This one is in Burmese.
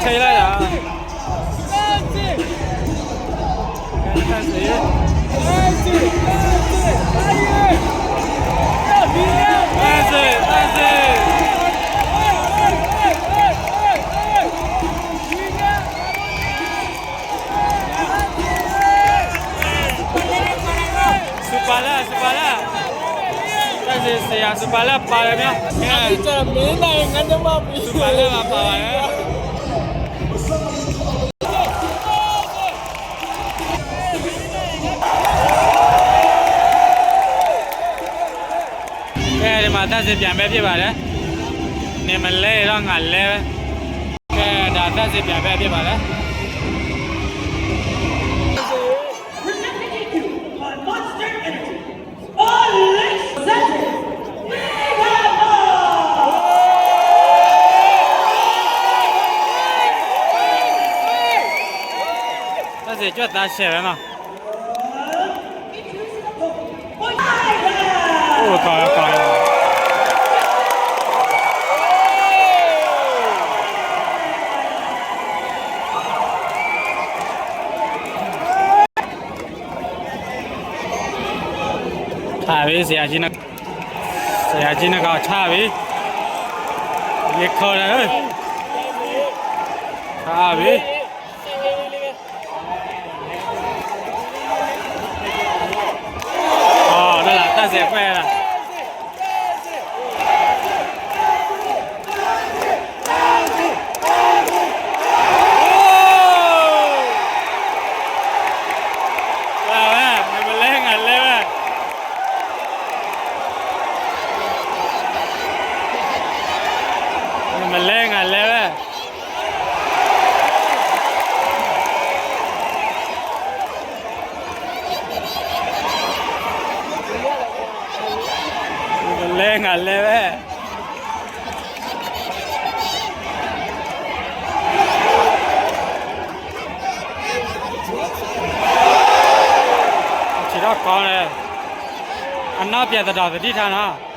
ချိန်လိုက်တာဆရာစပါလာပါရမြအဲ့ဒါမင်းနိုင်ငါတို့မပြီးစပါလာပါပါရဲ့အဲဒီမှာတက်စစ်ပြန်ပဲဖြစ်ပါတယ်နေမလဲတော့ငါလဲပဲဒါတက်စစ်ပြန်ပဲဖြစ်ပါတယ်ကြွတ်သားရှယ်ပဲနော်โอ้ตายถ่ายไปเสียจีนะก็ถ่ายไปเรียกเขาเลยถ่ายไปတက်စေပဲလားမလဲငါလဲပဲလဲငါလဲပဲခြေတော့ကောင်းတယ်အနောက်ပြတ်တော့သတိထားနော်